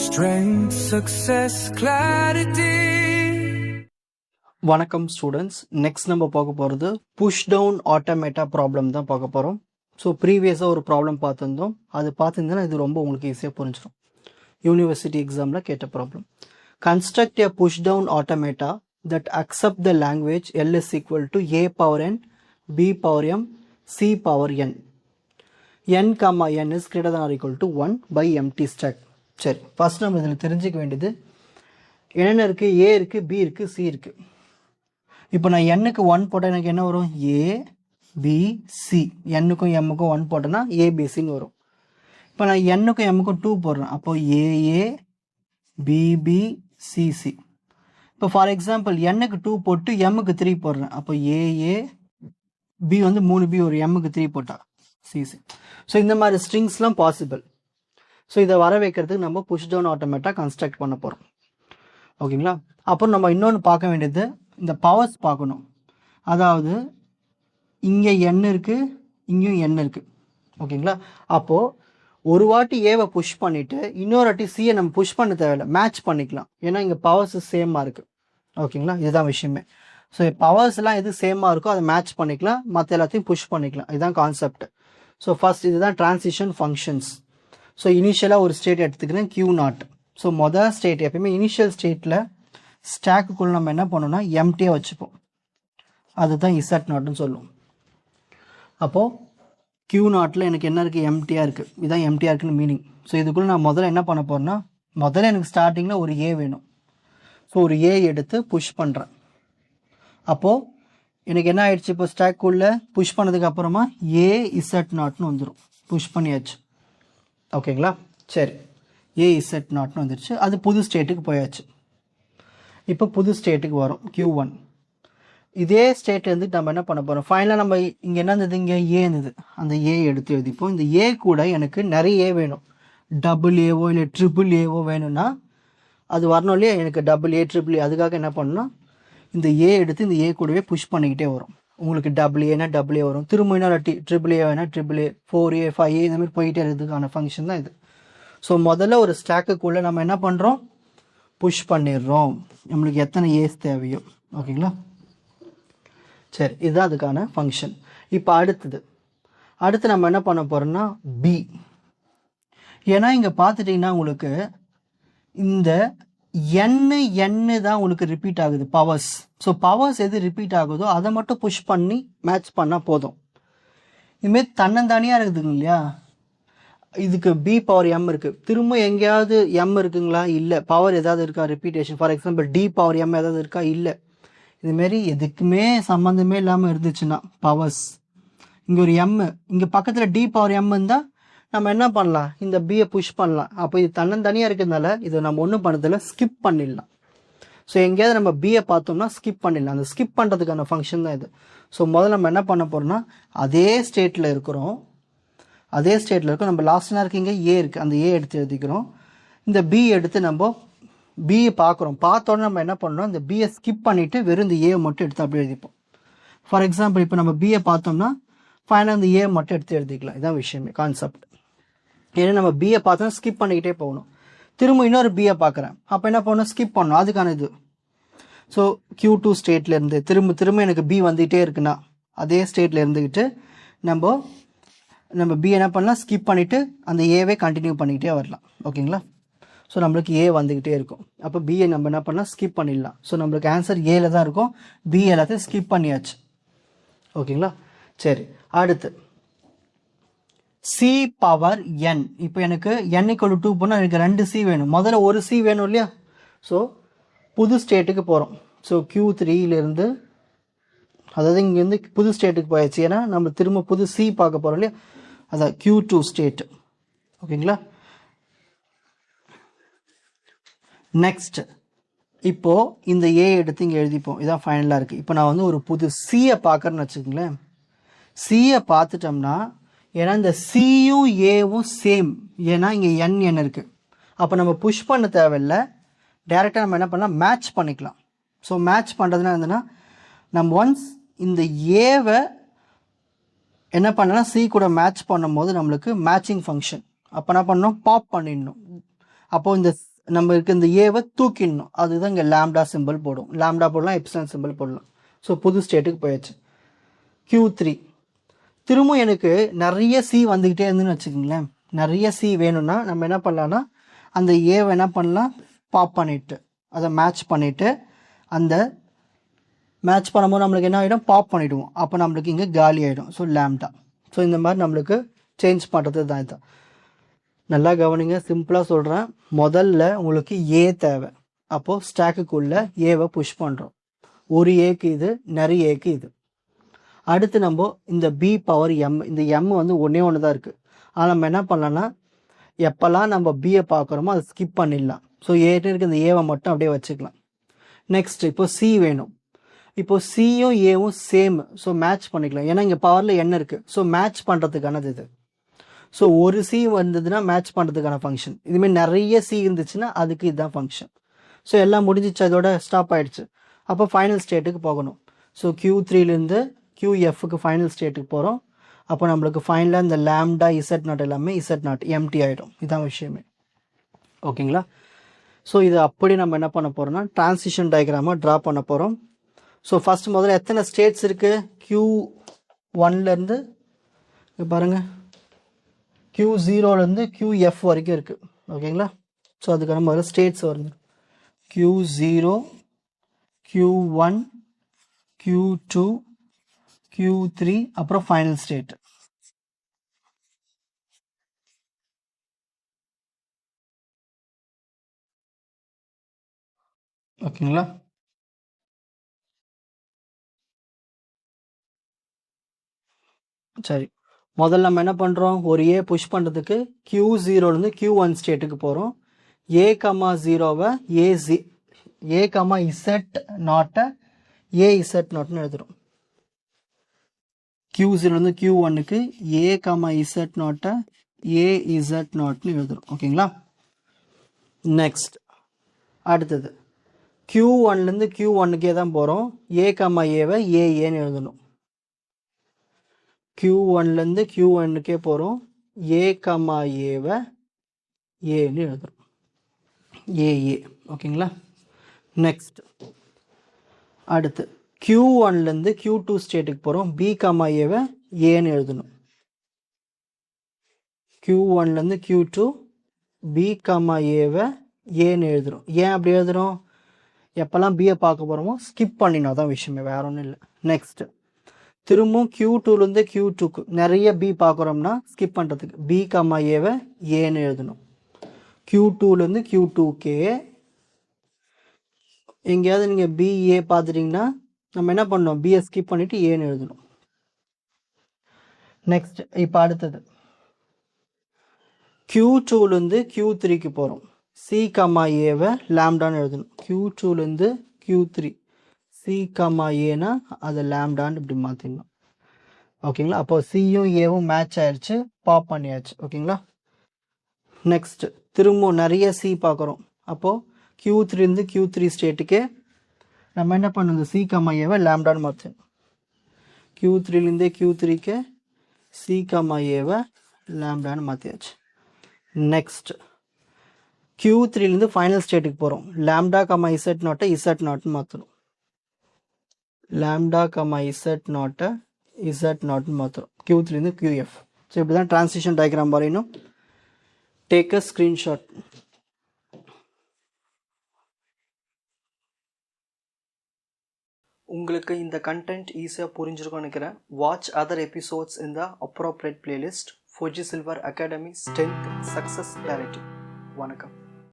Strength, success, clarity. வணக்கம் students. Next நம்ம பார்க்க போகிறது புஷ் டவுன் ஆட்டோமேட்டா ப்ராப்ளம் தான் பார்க்க போகிறோம். ஸோ ப்ரீவியஸாக ஒரு ப்ராப்ளம் பார்த்துருந்தோம். அது பார்த்துருந்தோன்னா இது ரொம்ப உங்களுக்கு ஈஸியாக புரிஞ்சிடும். யூனிவர்சிட்டி எக்ஸாமில் கேட்ட problem. Construct a pushdown automata that accept the language L is equal to A power N B power M C power N N comma N is greater than or equal to 1 by empty stack. சரி, first நம்ம இதில் தெரிஞ்சிக்க வேண்டியது என்னென்ன இருக்குது. ஏ இருக்குது, B இருக்குது, C இருக்குது. இப்போ நான் எண்ணுக்கு 1 போட்டால் எனக்கு என்ன வரும்? ஏ பி சி. எண்ணுக்கும் எம்முக்கும் 1 போட்டேன்னா ஏபிசின்னு வரும். இப்போ நான் எண்ணுக்கும் எம்முக்கும் 2 போடுறேன், அப்போது ஏஏ பிபி சிசி. இப்போ ஃபார் எக்ஸாம்பிள் எண்ணுக்கு 2 போட்டு எம்முக்கு 3 போடுறேன், அப்போ ஏஏ பி வந்து 3 பி ஒரு எம்முக்கு 3 போட்டா சிசி. ஸோ இந்த மாதிரி ஸ்ட்ரிங்ஸ்லாம் பாசிபிள். ஸோ இதை வர வைக்கிறதுக்கு நம்ம புஷ் டவுன் ஆட்டோமேட்டா கன்ஸ்ட்ரக்ட் பண்ண போகிறோம். ஓகேங்களா? அப்புறம் நம்ம இன்னொன்று பார்க்க வேண்டியது இந்த பவர்ஸ் பார்க்கணும். அதாவது இங்கே எண் இருக்குது, இங்கேயும் எண் இருக்குது. ஓகேங்களா? அப்போது ஒரு வாட்டி ஏவை புஷ் பண்ணிவிட்டு இன்னொரு வாட்டி சியை நம்ம புஷ் பண்ண தேவையில்லை, மேட்ச் பண்ணிக்கலாம். ஏன்னா இங்கே பவர்ஸ் சேமாக இருக்குது. ஓகேங்களா? இதுதான் விஷயமே. ஸோ பவர்ஸ்லாம் எது சேமாக இருக்கோ அதை மேட்ச் பண்ணிக்கலாம், மற்ற எல்லாத்தையும் புஷ் பண்ணிக்கலாம். இதுதான் கான்செப்ட். ஸோ ஃபஸ்ட் இதுதான் ட்ரான்சிஷன் ஃபங்க்ஷன்ஸ். ஸோ இனிஷியலாக ஒரு ஸ்டேட் எடுத்துக்கிறேன், Q0. ஸோ மொதல் ஸ்டேட் எப்பயுமே இனிஷியல் ஸ்டேட்டில் ஸ்டாக்குக்குள்ளே நம்ம என்ன பண்ணோம்னா எம்டியாக வச்சுப்போம். அதுதான் Z0ன்னு சொல்லுவோம். அப்போது Q0 எனக்கு என்ன இருக்குது? எம்டியாக இருக்குது. இதுதான் எம்டியாக இருக்குன்னு மீனிங். ஸோ இதுக்குள்ளே நான் முதல்ல என்ன பண்ண போகிறேன்னா, முதல்ல எனக்கு ஸ்டார்டிங்கில் ஒரு ஏ வேணும். ஸோ ஒரு ஏ எடுத்து புஷ் பண்ணுறேன். அப்போது எனக்கு என்ன ஆயிடுச்சு? இப்போ ஸ்டாக்குள்ளே புஷ் பண்ணதுக்கு அப்புறமா ஏ Z0ன்னு வந்துடும். புஷ் பண்ணியாச்சு. ஓகேங்களா? சரி, ஏ Z0ன்னு வந்துடுச்சு. அது புது ஸ்டேட்டுக்கு போயாச்சு. இப்போ புது ஸ்டேட்டுக்கு வரும் Q1. இதே ஸ்டேட் இருந்துட்டு நம்ம என்ன பண்ண போகிறோம்? ஃபைனலாக நம்ம இங்கே என்ன இருந்தது? இங்கே ஏ இருந்தது. அந்த ஏ எடுத்து எழுதிப்போம். இந்த ஏ கூட எனக்கு நிறைய ஏ வேணும். டபுள் ஏவோ இல்லை ட்ரிபிள் ஏவோ வேணும்னா அது வரணும் இல்லையா? எனக்கு டபுள் ஏ ட்ரிபிள் ஏ. அதுக்காக என்ன பண்ணணும்னா இந்த ஏ எடுத்து இந்த ஏ கூடவே புஷ் பண்ணிக்கிட்டே வரும். உங்களுக்கு டபுள் ஏனா டபுள் ஏ வரும், திரும்ப இன்னொரு ட்ரிபிள் ஏ வேணா ட்ரிபிள் ஏ, 4A 5A இந்த மாதிரி போயிட்டே இருக்கிறதுக்கான ஃபங்க்ஷன் தான் இது. ஸோ முதல்ல ஒரு ஸ்டாக்குக்குள்ளே நம்ம என்ன பண்ணுறோம்? புஷ் பண்ணிடுறோம். நம்மளுக்கு எத்தனை ஏஸ் தேவையோ. ஓகேங்களா? சரி, இதுதான் அதுக்கான ஃபங்க்ஷன். இப்போ அடுத்து நம்ம என்ன பண்ண போகிறோம்னா பி. ஏன்னா இங்கே பார்த்துட்டிங்கன்னா உங்களுக்கு இந்த எண்ணு தான் உங்களுக்கு ரிப்பீட் ஆகுது, பவர்ஸ். ஸோ பவர்ஸ் எது ரிப்பீட் ஆகுதோ அதை மட்டும் புஷ் பண்ணி மேட்ச் பண்ணால் போதும். இதுமாரி தன்னந்தானியாக இருக்குதுங்க இல்லையா? இதுக்கு பி பவர் எம் இருக்குது. திரும்ப எங்கேயாவது எம் இருக்குங்களா? இல்லை. பவர் ஏதாவது இருக்கா? Repetition. For example T power M ஏதாவது இருக்கா? இல்லை. இதுமாரி எதுக்குமே சம்மந்தமே இல்லாமல் இருந்துச்சுன்னா பவர்ஸ், இங்கே ஒரு எம், இங்கே பக்கத்தில் டி பவர் எம் இருந்தால் நம்ம என்ன பண்ணலாம்? இந்த பியை புஷ் பண்ணலாம். அப்போ இது தன்னந்தனியாக இருக்கிறதுனால இதை நம்ம ஒன்றும் பண்ணதில்ல, ஸ்கிப் பண்ணிடலாம். ஸோ எங்கேயாவது நம்ம பியை பார்த்தோம்னா ஸ்கிப் பண்ணிடலாம். அந்த ஸ்கிப் பண்ணுறதுக்கான ஃபங்க்ஷன் தான் இது. ஸோ முதல்ல நம்ம என்ன பண்ண போகிறோம்னா அதே ஸ்டேட்டில் இருக்கிறோம். நம்ம லாஸ்ட் நேரம் இங்கே ஏ இருக்குது, அந்த ஏ எடுத்து எழுதிக்கிறோம். இந்த பி எடுத்து நம்ம பியை பார்க்குறோம். பார்த்தோன்னே நம்ம என்ன பண்ணணும்? இந்த பியை ஸ்கிப் பண்ணிவிட்டு வெறும் இந்த ஏ மட்டும் எடுத்து அப்படியே எழுதிப்போம். ஃபார் எக்ஸாம்பிள் இப்போ நம்ம பியை பார்த்தோம்னா ஃபைனலாக இந்த ஏ மட்டும் எடுத்து எழுதிக்கலாம். இதான் விஷயமே, கான்செப்ட். ஏன்னா நம்ம பியை பார்த்தோன்னா ஸ்கிப் பண்ணிக்கிட்டே போகணும். திரும்ப இன்னொரு பியை பார்க்குறேன், அப்போ என்ன பண்ணணும்? ஸ்கிப் பண்ணணும். அதுக்கான இது. ஸோ Q2 ஸ்டேட்லேருந்து திரும்ப எனக்கு பி வந்துகிட்டே இருக்குன்னா அதே ஸ்டேட்டில் இருந்துக்கிட்டு நம்ம பி என்ன பண்ணலாம்? ஸ்கிப் பண்ணிவிட்டு அந்த ஏவே கண்டினியூ பண்ணிக்கிட்டே வரலாம். ஓகேங்களா? ஸோ நம்மளுக்கு ஏ வந்துக்கிட்டே இருக்கும். அப்போ பிஏ நம்ம என்ன பண்ணலாம்? ஸ்கிப் பண்ணிடலாம். ஸோ நம்மளுக்கு ஆன்சர் ஏல தான் இருக்கும். பி எல்லாத்தையும் ஸ்கிப் பண்ணியாச்சு. ஓகேங்களா? சரி, அடுத்து சி பவர் என். இப்போ எனக்கு n = 2 போனால் எனக்கு 2 சி வேணும். முதல்ல ஒரு சி வேணும் இல்லையா? ஸோ புது ஸ்டேட்டுக்கு போகிறோம். ஸோ Q3லேருந்து, அதாவது இங்கேருந்து புது ஸ்டேட்டுக்கு போயாச்சு. ஏன்னா நம்ம திரும்ப புது சி பார்க்க போகிறோம் இல்லையா? அதான் Q2 ஸ்டேட்டு. ஓகேங்களா? நெக்ஸ்ட் இப்போது இந்த ஏ எடுத்து இங்கே எழுதிப்போம். இதான் ஃபைனலாக இருக்குது. இப்போ நான் வந்து ஒரு புது சியை பார்க்குறேன்னு வச்சுக்கோங்களேன். சியை பார்த்துட்டோம்னா, ஏன்னா இந்த சியும் ஏவும் சேம், ஏன்னா இங்கே என் இருக்குது. அப்போ நம்ம புஷ் பண்ண தேவையில்லை, டேரெக்டாக நம்ம என்ன பண்ணலாம்? மேட்ச் பண்ணிக்கலாம். ஸோ மேட்ச் பண்ணுறதுனா என்னன்னா, நம்ம ஒன்ஸ் இந்த ஏவை என்ன பண்ணலாம்? சி கூட மேட்ச் பண்ணும்போது நம்மளுக்கு மேட்சிங் ஃபங்க்ஷன். அப்போ என்ன பண்ணணும், பாப் பண்ணிடணும். அப்போது இந்த நம்ம இருக்க இந்த ஏவை தூக்கிடணும். அதுதான் இங்கே லேம்டா சிம்பிள் போடும். லேம்டா போடலாம், எப்சிலான் சிம்பிள் போடலாம். ஸோ புது ஸ்டேட்டுக்கு போயாச்சு. Q3 திரும்ப எனக்கு நிறைய சி வந்துக்கிட்டே இருந்துன்னு வச்சுக்கோங்களேன். நிறைய சி வேணும்னா நம்ம என்ன பண்ணலான்னா அந்த ஏவை என்ன பண்ணலாம், பாப் பண்ணிவிட்டு அதை மேட்ச் பண்ணிவிட்டு அந்த மேட்ச் பண்ணும்போது நம்மளுக்கு என்ன ஆகிடும், பாப் பண்ணிவிடுவோம். அப்போ நம்மளுக்கு இங்கே காலி ஆகிடும். So lambda. ஸோ இந்த மாதிரி நம்மளுக்கு சேஞ்ச் பண்ணுறது தான் இதுதான். நல்லா கவனிங்க, சிம்பிளாக சொல்கிறேன். முதல்ல உங்களுக்கு ஏ தேவை. அப்போது ஸ்டாக்குக்குள்ளே ஏவை புஷ் பண்ணுறோம். ஒரு ஏக்கு இது, நிறைய ஏக்கு இது. அடுத்து நம்ம இந்த பி பவர் எம், இந்த எம் வந்து ஒன்றே ஒன்று தான் இருக்குது. ஆனால் நம்ம என்ன பண்ணலான்னா எப்போல்லாம் நம்ம பியை பார்க்குறோமோ அதை ஸ்கிப் பண்ணிடலாம். ஸோ ஏன்னு இருக்க இந்த ஏவை மட்டும் அப்படியே வச்சுக்கலாம். நெக்ஸ்ட் இப்போ சி வேணும். இப்போ சியும் ஏவும் சேம். ஸோ மேட்ச் பண்ணிக்கலாம். ஏன்னா இங்கே பவரில் என்ன இருக்குது. ஸோ மேட்ச் பண்ணுறதுக்கானது இது. ஸோ ஒரு சி வந்ததுன்னா மேட்ச் பண்ணுறதுக்கான ஃபங்க்ஷன். இதுமாரி நிறைய சி இருந்துச்சுன்னா அதுக்கு இதுதான் ஃபங்க்ஷன். ஸோ எல்லாம் முடிஞ்சிச்சு, அதோட ஸ்டாப் ஆகிடுச்சு. அப்போ ஃபைனல் ஸ்டேட்டுக்கு போகணும். ஸோ Q3லேருந்து QFக்கு ஃபைனல் ஸ்டேட்டுக்கு போகிறோம். அப்போ நம்மளுக்கு ஃபைனலாக இந்த லேம்டா இசட் நாட் எல்லாமே இசட் நாட் எம்டி ஆகிடும். இதுதான் விஷயமே. ஓகேங்களா? ஸோ இது அப்படி நம்ம என்ன பண்ண போகிறோம்னா டிரான்சிஷன் டயக்ராமாக ட்ரா பண்ண போகிறோம். ஸோ ஃபஸ்ட் முதல்ல எத்தனை ஸ்டேட்ஸ் இருக்குது, Q1லேருந்து பாருங்கள் Q0லேருந்து QF வரைக்கும் இருக்குது. ஓகேங்களா? ஸோ அதுக்கான முதல்ல ஸ்டேட்ஸ் வருது. Q0, Q1, Q2, Q3, அப்புறம் ஃபைனல் ஸ்டேட். ஓகேங்களா? சரி, முதல்ல நம்ம என்ன பண்ணுறோம், ஒரு ஏ புஷ் பண்ணுறதுக்கு Q0லேருந்து Q1 ஸ்டேட்டுக்கு போகிறோம். ஏ கமா 0வை ஏ கமா இசட் நாட்டை இசட் நாட்னு எழுதுகிறோம். Q0லேருந்து Q1க்கு ஏ கமா இசட் நாட்டை இசட் நாட்னு எழுதுகிறோம். ஓகேங்களா? நெக்ஸ்ட் அடுத்தது Q1லேருந்து Q1க்கே தான் போகிறோம். ஏ கமா ஏவை ஏன்னு எழுதணும். Q1லேருந்து Q1க்கே போகிறோம். ஏ கமா ஏவை ஏன்னு எழுதுகிறோம். ஏ. ஓகேங்களா? நெக்ஸ்ட் அடுத்து Q1லேருந்து Q2 ஸ்டேட்டுக்கு போகிறோம். பி கமா ஏவை ஏன்னு எழுதணும். Q1லேருந்து Q2 பி கமா ஏவை ஏன்னு எழுதுகிறோம். ஏன் அப்படி எழுதுகிறோம், எப்போல்லாம் பியை பார்க்க போகிறோமோ ஸ்கிப் பண்ணினோம், தான் விஷயமே, வேற ஒன்றும் இல்லை. நெக்ஸ்ட்டு திரும்பவும் Q2லேருந்து Q2க்கு நிறைய பி பார்க்குறோம்னா ஸ்கிப் பண்ணுறதுக்கு பி கமா ஏவை ஏன்னு எழுதணும். Q2லேருந்து Q2கே எங்கேயாவது நீங்கள் பிஏ பார்த்துட்டிங்கன்னா நம்ம என்ன பண்ணோம், பிஏ ஸ்கிப் பண்ணிவிட்டு ஏன்னு எழுதணும். நெக்ஸ்ட் இப்போ அடுத்தது Q2லேருந்து Q3க்கு போகிறோம். சி கமா ஏவை லேம்டான்னு எழுதணும். Q2லேருந்து Q3 சி கமா ஏனா அதை லேம்டான்னு இப்படி மாற்றிடணும். ஓகேங்களா? அப்போ சியும் ஏவும் மேட்ச் ஆயிடுச்சு, பாப் பண்ணியாச்சு. ஓகேங்களா? நெக்ஸ்ட் திரும்பவும் நிறைய சி பார்க்குறோம். அப்போது Q3லேருந்து Q3 ஸ்டேட்டுக்கே நம்ம என்ன பண்ணணும், சி கமா ஏவை லேம்டான்னு மாற்றணும். Q3லேருந்தே Q3க்கு சி கமா ஏவை லேம்டான்னு மாற்றியாச்சு. நெக்ஸ்ட் Q3லேருந்து ஃபைனல் ஸ்டேட்டுக்கு போகிறோம். லேம்டா கமா இசட் நாட்னு மாற்றணும். லேம்டா கமா இசட் நாட்னு மாற்றணும். Q3லேருந்து QF. ஸோ இப்படி தான் டிரான்சிஷன் டயக்ராம் வரையணும். Take a screenshot. உங்களுக்கு இந்த கண்டென்ட் ஈஸியாக புரிஞ்சிருக்கும்னு நினைக்கிறேன். வாட்ச் அதர் எபிசோட்ஸ் இன் த appropriate playlist. Fuji silver academy strength success clarity. வணக்கம்.